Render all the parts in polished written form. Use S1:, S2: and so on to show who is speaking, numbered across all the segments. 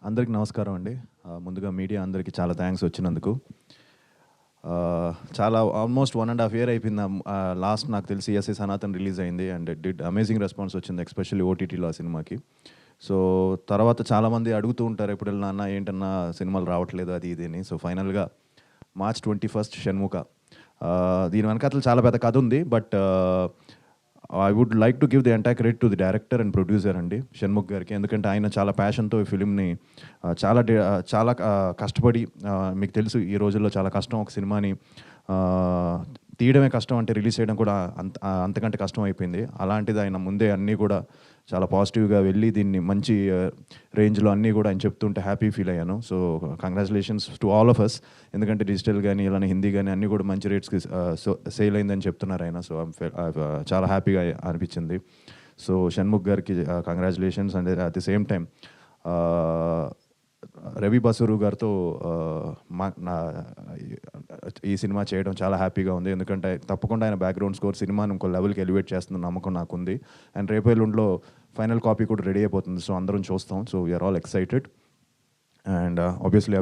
S1: అందరికి నమస్కారం అండి. ముందుగా మీడియా అందరికీ చాలా థ్యాంక్స్ వచ్చినందుకు. చాలా ఆల్మోస్ట్ 1½ ఇయర్ అయిపోయింది. లాస్ట్ నాకు తెలిసి ఎస్ఏ సనాతన్ రిలీజ్ అయింది and it did amazing response వచ్చింది, ఎస్పెషల్లీ ఓటీటీలో ఆ సినిమాకి. సో తర్వాత చాలామంది అడుగుతూ ఉంటారు, ఎప్పుడు వెళ్ళినా అన్న ఏంటన్నా సినిమాలు రావట్లేదు అది ఇది అని. సో ఫైనల్గా March 21 షణ్ముఖ. దీని వెనకాతల చాలా పెద్ద కథ ఉంది. But I would like to give the entire credit to the director and producer అండి, షణ్ముఖ్ గారికి. ఎందుకంటే ఆయన చాలా ప్యాషన్తో ఈ ఫిలింని చాలా కష్టపడి, మీకు తెలుసు ఈ రోజుల్లో చాలా కష్టం ఒక సినిమాని తీయడమే కష్టం, అంటే రిలీజ్ చేయడం కూడా అంతకంటే కష్టం అయిపోయింది. అలాంటిది ఆయన ముందే అన్నీ కూడా చాలా పాజిటివ్గా వెళ్ళి దీన్ని మంచి రేంజ్లో అన్నీ కూడా ఆయన చెప్తుంటే హ్యాపీ ఫీల్ అయ్యాను. So congratulations to all of us. ఎందుకంటే డిజిటల్ కానీ ఇలానే హిందీ కానీ అన్నీ కూడా మంచి రేట్స్కి సేల్ అయిందని చెప్తున్నారు ఆయన. సో చాలా హ్యాపీగా అనిపించింది. సో షణ్ముఖ్ గారికి congratulations. And at the same time Ravi Basrur గారితో ఈ సినిమా చేయడం చాలా హ్యాపీగా ఉంది. ఎందుకంటే తప్పకుండా ఆయన బ్యాక్గ్రౌండ్ స్కోర్ సినిమాని ఇంకో లెవెల్కి ఎలివేట్ చేస్తున్న నమ్మకం నాకుంది. అండ్ రేపు ఎల్లుండిలో ఫైనల్ కాపీ కూడా రెడీ అయిపోతుంది. సో అందరం చూస్తాం. So we are all excited. And obviously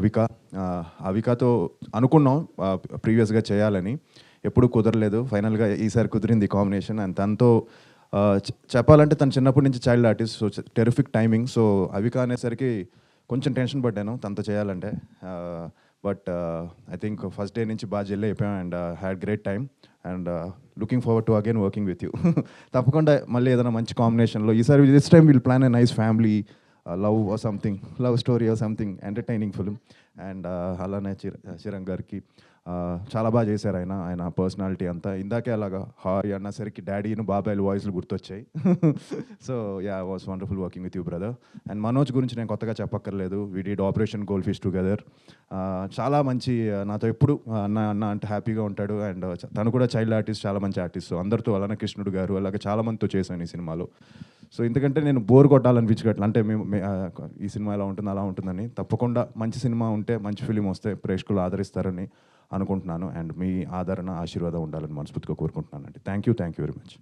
S1: అవికాతో అనుకున్నాం ప్రీవియస్గా చేయాలని, ఎప్పుడూ కుదరలేదు. ఫైనల్గా ఈసారి కుదిరింది కాంబినేషన్. అండ్ తనతో చెప్పాలంటే తను చిన్నప్పటి నుంచి child artist. So terrific timing. So Avika అనేసరికి కొంచెం టెన్షన్ పడ్డాను తనతో చేయాలంటే. But I think first day నుంచి బాగా జెల్ అయిపోయాం and had great time. And looking forward to again working with you. తప్పకుండా మళ్ళీ ఏదైనా మంచి కాంబినేషన్లో ఈసారి this time will plan a nice family love or something, love story or something entertaining film. And అలానే చిరంగ్ గారికి చాలా బాగా చేశారు ఆయన పర్సనాలిటీ అంతా. ఇందాకే అలాగా హాయ్ అన్నసరికి డాడీను బాబాయ్లు వాయిస్లు గుర్తొచ్చాయి. So yeah, was wonderful working with you brother. And Manoj గురించి నేను కొత్తగా చెప్పక్కర్లేదు. We did operation goldfish together. చాలా మంచి, నాతో ఎప్పుడు అన్న అంటే హ్యాపీగా ఉంటాడు. అండ్ తను కూడా చైల్డ్ ఆర్టిస్ట్, చాలా మంచి ఆర్టిస్ట్. సో అందరితో అలానే కృష్ణుడు గారు అలాగే చాలామందితో చేశాను ఈ సినిమాలో. సో ఎందుకంటే నేను బోర్ కొట్టాలనిపించగట్ల, అంటే మేము ఈ సినిమా ఎలా ఉంటుంది అలా ఉంటుందని. తప్పకుండా మంచి సినిమా ఉంటే, మంచి ఫిలిం వస్తే ప్రేక్షకులు ఆదరిస్తారని అనుకుంటున్నాను. అండ్ మీ ఆదరణ ఆశీర్వాదం ఉండాలని మనస్ఫూర్తిగా కోరుకుంటున్నానండి. Thank you very much.